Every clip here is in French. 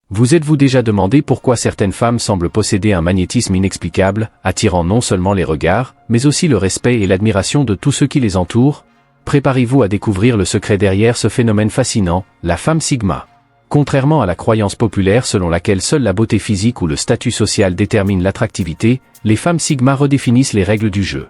Vous êtes-vous déjà demandé pourquoi certaines femmes semblent posséder un magnétisme inexplicable, attirant non seulement les regards, mais aussi le respect et l'admiration de tous ceux qui les entourent? Préparez-vous à découvrir le secret derrière ce phénomène fascinant, la femme Sigma. Contrairement à la croyance populaire selon laquelle seule la beauté physique ou le statut social détermine l'attractivité, les femmes Sigma redéfinissent les règles du jeu.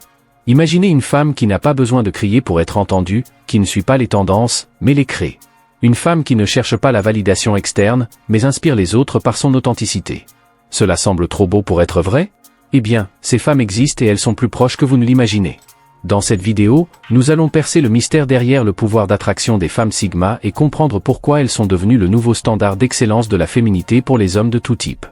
Imaginez une femme qui n'a pas besoin de crier pour être entendue, qui ne suit pas les tendances, mais les crée. Une femme qui ne cherche pas la validation externe, mais inspire les autres par son authenticité. Cela semble trop beau pour être vrai? Eh bien, ces femmes existent et elles sont plus proches que vous ne l'imaginez. Dans cette vidéo, nous allons percer le mystère derrière le pouvoir d'attraction des femmes Sigma et comprendre pourquoi elles sont devenues le nouveau standard d'excellence de la féminité pour les hommes de tout type.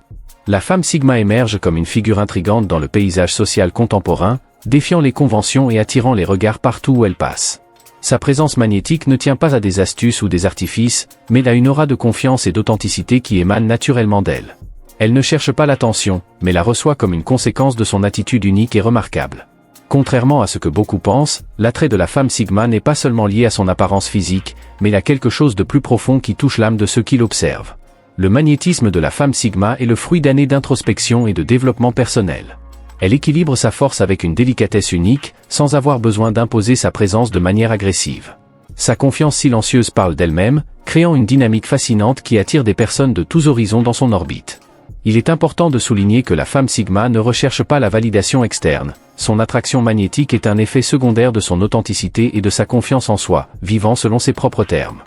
La femme Sigma émerge comme une figure intrigante dans le paysage social contemporain, défiant les conventions et attirant les regards partout où elle passe. Sa présence magnétique ne tient pas à des astuces ou des artifices, mais à une aura de confiance et d'authenticité qui émane naturellement d'elle. Elle ne cherche pas l'attention, mais la reçoit comme une conséquence de son attitude unique et remarquable. Contrairement à ce que beaucoup pensent, l'attrait de la femme Sigma n'est pas seulement lié à son apparence physique, mais à quelque chose de plus profond qui touche l'âme de ceux qui l'observent. Le magnétisme de la femme Sigma est le fruit d'années d'introspection et de développement personnel. Elle équilibre sa force avec une délicatesse unique, sans avoir besoin d'imposer sa présence de manière agressive. Sa confiance silencieuse parle d'elle-même, créant une dynamique fascinante qui attire des personnes de tous horizons dans son orbite. Il est important de souligner que la femme Sigma ne recherche pas la validation externe. Son attraction magnétique est un effet secondaire de son authenticité et de sa confiance en soi, vivant selon ses propres termes.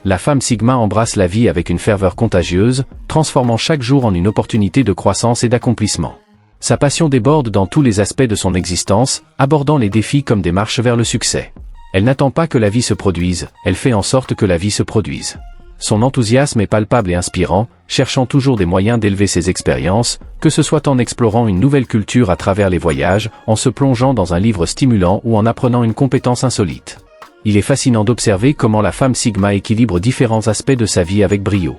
La femme Sigma embrasse la vie avec une ferveur contagieuse, transformant chaque jour en une opportunité de croissance et d'accomplissement. Sa passion déborde dans tous les aspects de son existence, abordant les défis comme des marches vers le succès. Elle n'attend pas que la vie se produise, elle fait en sorte que la vie se produise. Son enthousiasme est palpable et inspirant, cherchant toujours des moyens d'élever ses expériences, que ce soit en explorant une nouvelle culture à travers les voyages, en se plongeant dans un livre stimulant ou en apprenant une compétence insolite. Il est fascinant d'observer comment la femme Sigma équilibre différents aspects de sa vie avec brio.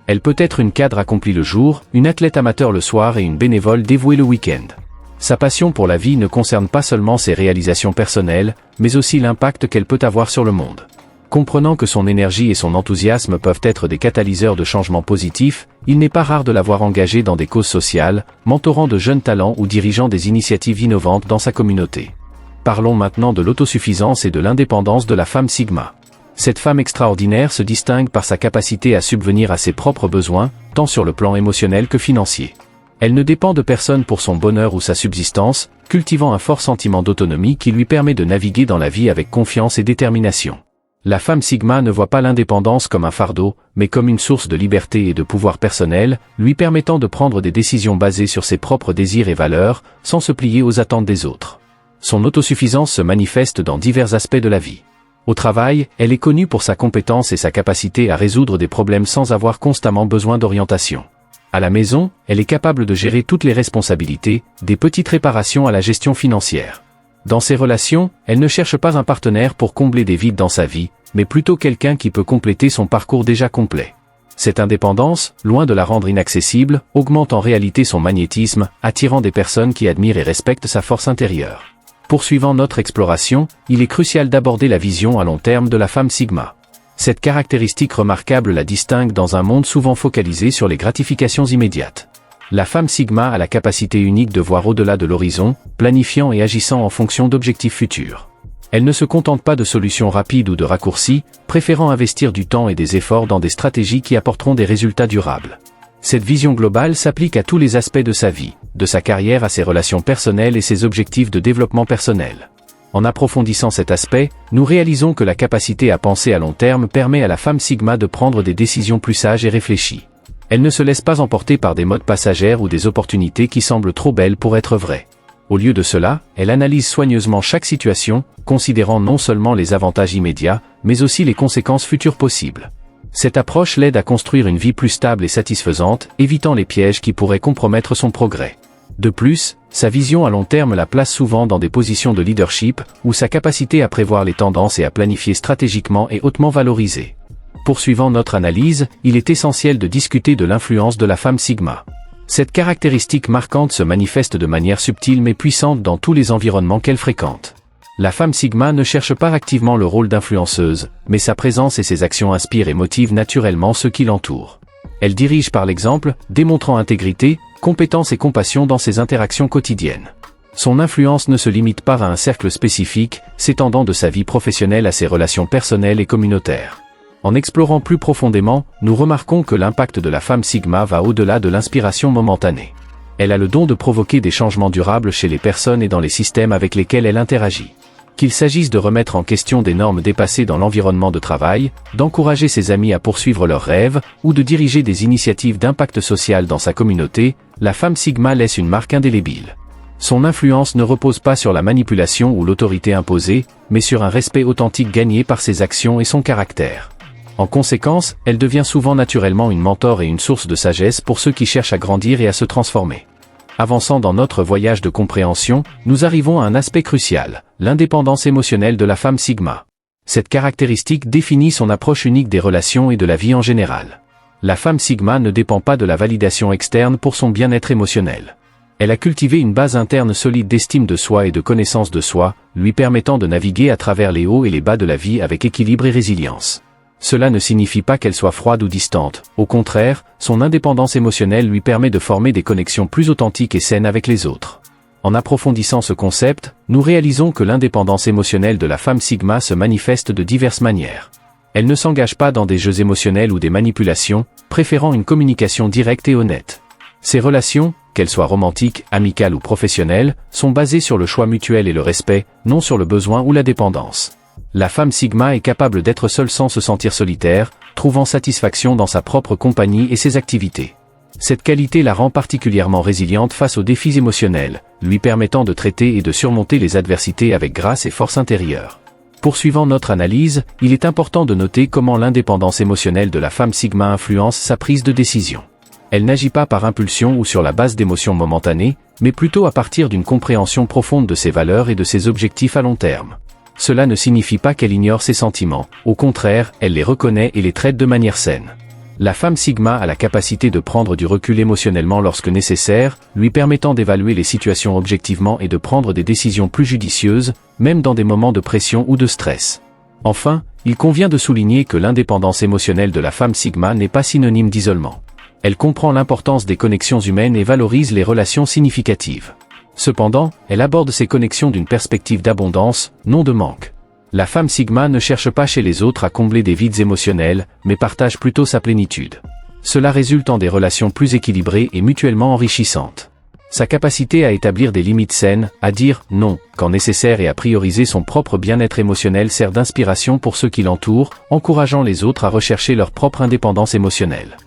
Elle peut être une cadre accomplie le jour, une athlète amateur le soir et une bénévole dévouée le week-end. Sa passion pour la vie ne concerne pas seulement ses réalisations personnelles, mais aussi l'impact qu'elle peut avoir sur le monde. Comprenant que son énergie et son enthousiasme peuvent être des catalyseurs de changements positifs, il n'est pas rare de la voir engagée dans des causes sociales, mentorant de jeunes talents ou dirigeant des initiatives innovantes dans sa communauté. Parlons maintenant de l'autosuffisance et de l'indépendance de la femme Sigma. Cette femme extraordinaire se distingue par sa capacité à subvenir à ses propres besoins, tant sur le plan émotionnel que financier. Elle ne dépend de personne pour son bonheur ou sa subsistance, cultivant un fort sentiment d'autonomie qui lui permet de naviguer dans la vie avec confiance et détermination. La femme Sigma ne voit pas l'indépendance comme un fardeau, mais comme une source de liberté et de pouvoir personnel, lui permettant de prendre des décisions basées sur ses propres désirs et valeurs, sans se plier aux attentes des autres. Son autosuffisance se manifeste dans divers aspects de la vie. Au travail, elle est connue pour sa compétence et sa capacité à résoudre des problèmes sans avoir constamment besoin d'orientation. À la maison, elle est capable de gérer toutes les responsabilités, des petites réparations à la gestion financière. Dans ses relations, elle ne cherche pas un partenaire pour combler des vides dans sa vie, mais plutôt quelqu'un qui peut compléter son parcours déjà complet. Cette indépendance, loin de la rendre inaccessible, augmente en réalité son magnétisme, attirant des personnes qui admirent et respectent sa force intérieure. Poursuivant notre exploration, il est crucial d'aborder la vision à long terme de la femme Sigma. Cette caractéristique remarquable la distingue dans un monde souvent focalisé sur les gratifications immédiates. La femme Sigma a la capacité unique de voir au-delà de l'horizon, planifiant et agissant en fonction d'objectifs futurs. Elle ne se contente pas de solutions rapides ou de raccourcis, préférant investir du temps et des efforts dans des stratégies qui apporteront des résultats durables. Cette vision globale s'applique à tous les aspects de sa vie, de sa carrière à ses relations personnelles et ses objectifs de développement personnel. En approfondissant cet aspect, nous réalisons que la capacité à penser à long terme permet à la femme Sigma de prendre des décisions plus sages et réfléchies. Elle ne se laisse pas emporter par des modes passagères ou des opportunités qui semblent trop belles pour être vraies. Au lieu de cela, elle analyse soigneusement chaque situation, considérant non seulement les avantages immédiats, mais aussi les conséquences futures possibles. Cette approche l'aide à construire une vie plus stable et satisfaisante, évitant les pièges qui pourraient compromettre son progrès. De plus, sa vision à long terme la place souvent dans des positions de leadership, où sa capacité à prévoir les tendances et à planifier stratégiquement est hautement valorisée. Poursuivant notre analyse, il est essentiel de discuter de l'influence de la femme Sigma. Cette caractéristique marquante se manifeste de manière subtile mais puissante dans tous les environnements qu'elle fréquente. La femme Sigma ne cherche pas activement le rôle d'influenceuse, mais sa présence et ses actions inspirent et motivent naturellement ceux qui l'entourent. Elle dirige par l'exemple, démontrant intégrité, compétence et compassion dans ses interactions quotidiennes. Son influence ne se limite pas à un cercle spécifique, s'étendant de sa vie professionnelle à ses relations personnelles et communautaires. En explorant plus profondément, nous remarquons que l'impact de la femme Sigma va au-delà de l'inspiration momentanée. Elle a le don de provoquer des changements durables chez les personnes et dans les systèmes avec lesquels elle interagit. Qu'il s'agisse de remettre en question des normes dépassées dans l'environnement de travail, d'encourager ses amis à poursuivre leurs rêves, ou de diriger des initiatives d'impact social dans sa communauté, la femme Sigma laisse une marque indélébile. Son influence ne repose pas sur la manipulation ou l'autorité imposée, mais sur un respect authentique gagné par ses actions et son caractère. En conséquence, elle devient souvent naturellement une mentor et une source de sagesse pour ceux qui cherchent à grandir et à se transformer. Avançant dans notre voyage de compréhension, nous arrivons à un aspect crucial, l'indépendance émotionnelle de la femme Sigma. Cette caractéristique définit son approche unique des relations et de la vie en général. La femme Sigma ne dépend pas de la validation externe pour son bien-être émotionnel. Elle a cultivé une base interne solide d'estime de soi et de connaissance de soi, lui permettant de naviguer à travers les hauts et les bas de la vie avec équilibre et résilience. Cela ne signifie pas qu'elle soit froide ou distante, au contraire, son indépendance émotionnelle lui permet de former des connexions plus authentiques et saines avec les autres. En approfondissant ce concept, nous réalisons que l'indépendance émotionnelle de la femme Sigma se manifeste de diverses manières. Elle ne s'engage pas dans des jeux émotionnels ou des manipulations, préférant une communication directe et honnête. Ses relations, qu'elles soient romantiques, amicales ou professionnelles, sont basées sur le choix mutuel et le respect, non sur le besoin ou la dépendance. La femme Sigma est capable d'être seule sans se sentir solitaire, trouvant satisfaction dans sa propre compagnie et ses activités. Cette qualité la rend particulièrement résiliente face aux défis émotionnels, lui permettant de traiter et de surmonter les adversités avec grâce et force intérieure. Poursuivant notre analyse, il est important de noter comment l'indépendance émotionnelle de la femme Sigma influence sa prise de décision. Elle n'agit pas par impulsion ou sur la base d'émotions momentanées, mais plutôt à partir d'une compréhension profonde de ses valeurs et de ses objectifs à long terme. Cela ne signifie pas qu'elle ignore ses sentiments, au contraire, elle les reconnaît et les traite de manière saine. La femme Sigma a la capacité de prendre du recul émotionnellement lorsque nécessaire, lui permettant d'évaluer les situations objectivement et de prendre des décisions plus judicieuses, même dans des moments de pression ou de stress. Enfin, il convient de souligner que l'indépendance émotionnelle de la femme Sigma n'est pas synonyme d'isolement. Elle comprend l'importance des connexions humaines et valorise les relations significatives. Cependant, elle aborde ces connexions d'une perspective d'abondance, non de manque. La femme Sigma ne cherche pas chez les autres à combler des vides émotionnels, mais partage plutôt sa plénitude. Cela résulte en des relations plus équilibrées et mutuellement enrichissantes. Sa capacité à établir des limites saines, à dire « non » quand nécessaire et à prioriser son propre bien-être émotionnel sert d'inspiration pour ceux qui l'entourent, encourageant les autres à rechercher leur propre indépendance émotionnelle.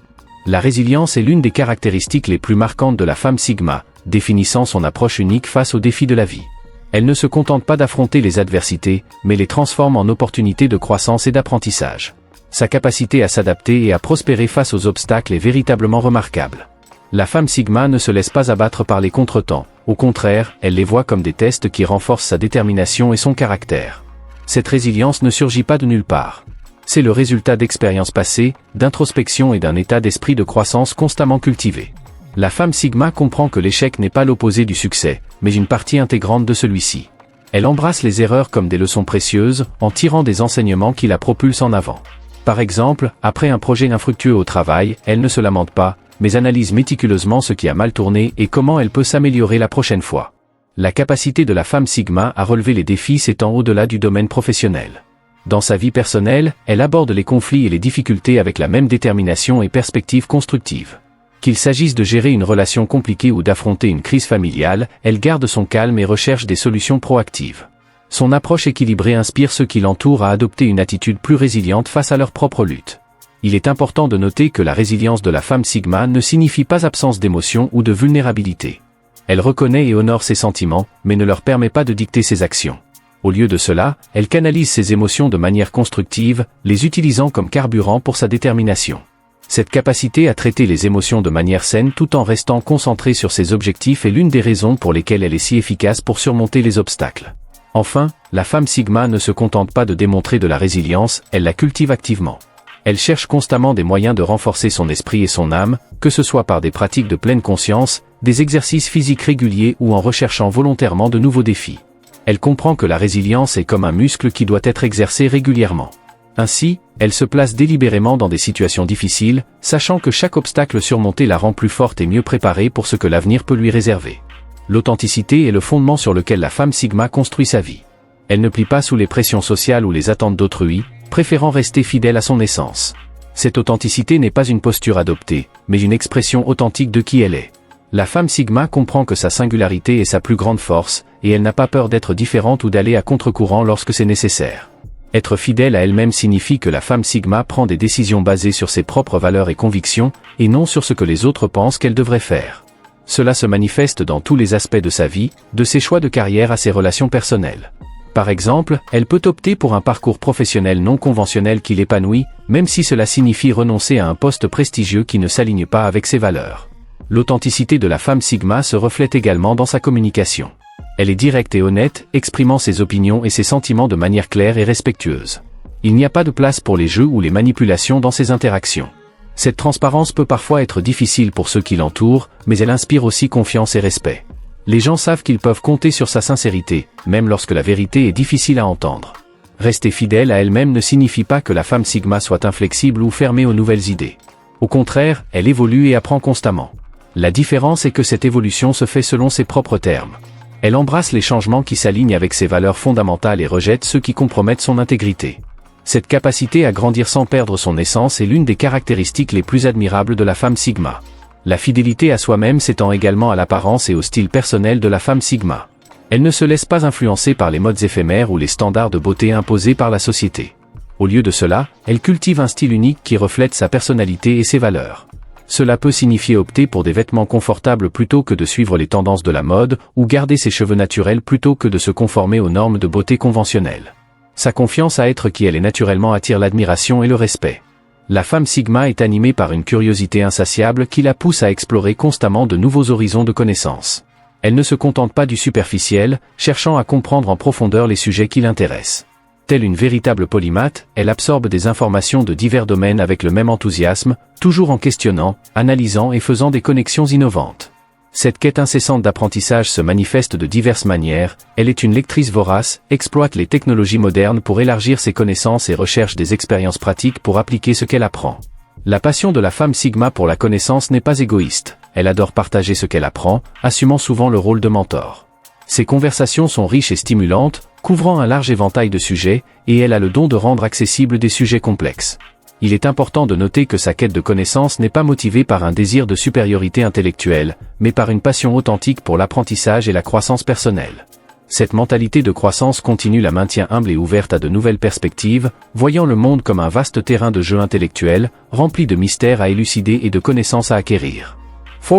La résilience est l'une des caractéristiques les plus marquantes de la femme Sigma, définissant son approche unique face aux défis de la vie. Elle ne se contente pas d'affronter les adversités, mais les transforme en opportunités de croissance et d'apprentissage. Sa capacité à s'adapter et à prospérer face aux obstacles est véritablement remarquable. La femme Sigma ne se laisse pas abattre par les contretemps, au contraire, elle les voit comme des tests qui renforcent sa détermination et son caractère. Cette résilience ne surgit pas de nulle part. C'est le résultat d'expériences passées, d'introspection et d'un état d'esprit de croissance constamment cultivé. La femme Sigma comprend que l'échec n'est pas l'opposé du succès, mais une partie intégrante de celui-ci. Elle embrasse les erreurs comme des leçons précieuses, en tirant des enseignements qui la propulsent en avant. Par exemple, après un projet infructueux au travail, elle ne se lamente pas, mais analyse méticuleusement ce qui a mal tourné et comment elle peut s'améliorer la prochaine fois. La capacité de la femme Sigma à relever les défis s'étend au-delà du domaine professionnel. Dans sa vie personnelle, elle aborde les conflits et les difficultés avec la même détermination et perspective constructive. Qu'il s'agisse de gérer une relation compliquée ou d'affronter une crise familiale, elle garde son calme et recherche des solutions proactives. Son approche équilibrée inspire ceux qui l'entourent à adopter une attitude plus résiliente face à leur propre lutte. Il est important de noter que la résilience de la femme Sigma ne signifie pas absence d'émotion ou de vulnérabilité. Elle reconnaît et honore ses sentiments, mais ne leur permet pas de dicter ses actions. Au lieu de cela, elle canalise ses émotions de manière constructive, les utilisant comme carburant pour sa détermination. Cette capacité à traiter les émotions de manière saine tout en restant concentrée sur ses objectifs est l'une des raisons pour lesquelles elle est si efficace pour surmonter les obstacles. Enfin, la femme Sigma ne se contente pas de démontrer de la résilience, elle la cultive activement. Elle cherche constamment des moyens de renforcer son esprit et son âme, que ce soit par des pratiques de pleine conscience, des exercices physiques réguliers ou en recherchant volontairement de nouveaux défis. Elle comprend que la résilience est comme un muscle qui doit être exercé régulièrement. Ainsi, Elle se place délibérément dans des situations difficiles, sachant que chaque obstacle surmonté la rend plus forte et mieux préparée pour ce que l'avenir peut lui réserver. L'authenticité est le fondement sur lequel la femme Sigma construit sa vie. Elle ne plie pas sous les pressions sociales ou les attentes d'autrui, préférant rester fidèle à son essence. Cette authenticité n'est pas une posture adoptée, mais une expression authentique de qui elle est. La femme Sigma comprend que sa singularité est sa plus grande force, et elle n'a pas peur d'être différente ou d'aller à contre-courant lorsque c'est nécessaire. Être fidèle à elle-même signifie que la femme Sigma prend des décisions basées sur ses propres valeurs et convictions, et non sur ce que les autres pensent qu'elle devrait faire. Cela se manifeste dans tous les aspects de sa vie, de ses choix de carrière à ses relations personnelles. Par exemple, elle peut opter pour un parcours professionnel non conventionnel qui l'épanouit, même si cela signifie renoncer à un poste prestigieux qui ne s'aligne pas avec ses valeurs. L'authenticité de la femme Sigma se reflète également dans sa communication. Elle est directe et honnête, exprimant ses opinions et ses sentiments de manière claire et respectueuse. Il n'y a pas de place pour les jeux ou les manipulations dans ses interactions. Cette transparence peut parfois être difficile pour ceux qui l'entourent, mais elle inspire aussi confiance et respect. Les gens savent qu'ils peuvent compter sur sa sincérité, même lorsque la vérité est difficile à entendre. Rester fidèle à elle-même ne signifie pas que la femme Sigma soit inflexible ou fermée aux nouvelles idées. Au contraire, elle évolue et apprend constamment. La différence est que cette évolution se fait selon ses propres termes. Elle embrasse les changements qui s'alignent avec ses valeurs fondamentales et rejette ceux qui compromettent son intégrité. Cette capacité à grandir sans perdre son essence est l'une des caractéristiques les plus admirables de la femme Sigma. La fidélité à soi-même s'étend également à l'apparence et au style personnel de la femme Sigma. Elle ne se laisse pas influencer par les modes éphémères ou les standards de beauté imposés par la société. Au lieu de cela, elle cultive un style unique qui reflète sa personnalité et ses valeurs. Cela peut signifier opter pour des vêtements confortables plutôt que de suivre les tendances de la mode, ou garder ses cheveux naturels plutôt que de se conformer aux normes de beauté conventionnelles. Sa confiance à être qui elle est naturellement attire l'admiration et le respect. La femme Sigma est animée par une curiosité insatiable qui la pousse à explorer constamment de nouveaux horizons de connaissances. Elle ne se contente pas du superficiel, cherchant à comprendre en profondeur les sujets qui l'intéressent. Telle une véritable polymathe, elle absorbe des informations de divers domaines avec le même enthousiasme, toujours en questionnant, analysant et faisant des connexions innovantes. Cette quête incessante d'apprentissage se manifeste de diverses manières, elle est une lectrice vorace, exploite les technologies modernes pour élargir ses connaissances et recherche des expériences pratiques pour appliquer ce qu'elle apprend. La passion de la femme Sigma pour la connaissance n'est pas égoïste, elle adore partager ce qu'elle apprend, assumant souvent le rôle de mentor. Ses conversations sont riches et stimulantes, couvrant un large éventail de sujets, et elle a le don de rendre accessibles des sujets complexes. Il est important de noter que sa quête de connaissance n'est pas motivée par un désir de supériorité intellectuelle, mais par une passion authentique pour l'apprentissage et la croissance personnelle. Cette mentalité de croissance continue la maintient humble et ouverte à de nouvelles perspectives, voyant le monde comme un vaste terrain de jeu intellectuel, rempli de mystères à élucider et de connaissances à acquérir. //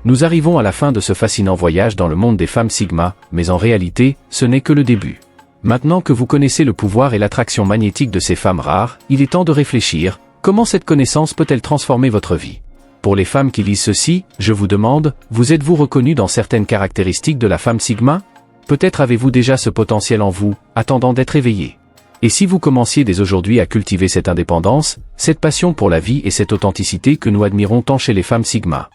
Nous arrivons à la fin de ce fascinant voyage dans le monde des femmes Sigma, mais en réalité, ce n'est que le début. Maintenant que vous connaissez le pouvoir et l'attraction magnétique de ces femmes rares, il est temps de réfléchir, comment cette connaissance peut-elle transformer votre vie? Pour les femmes qui lisent ceci, je vous demande, vous êtes-vous reconnu dans certaines caractéristiques de la femme Sigma? Peut-être avez-vous déjà ce potentiel en vous, attendant d'être éveillé. Et si vous commenciez dès aujourd'hui à cultiver cette indépendance, cette passion pour la vie et cette authenticité que nous admirons tant chez les femmes Sigma?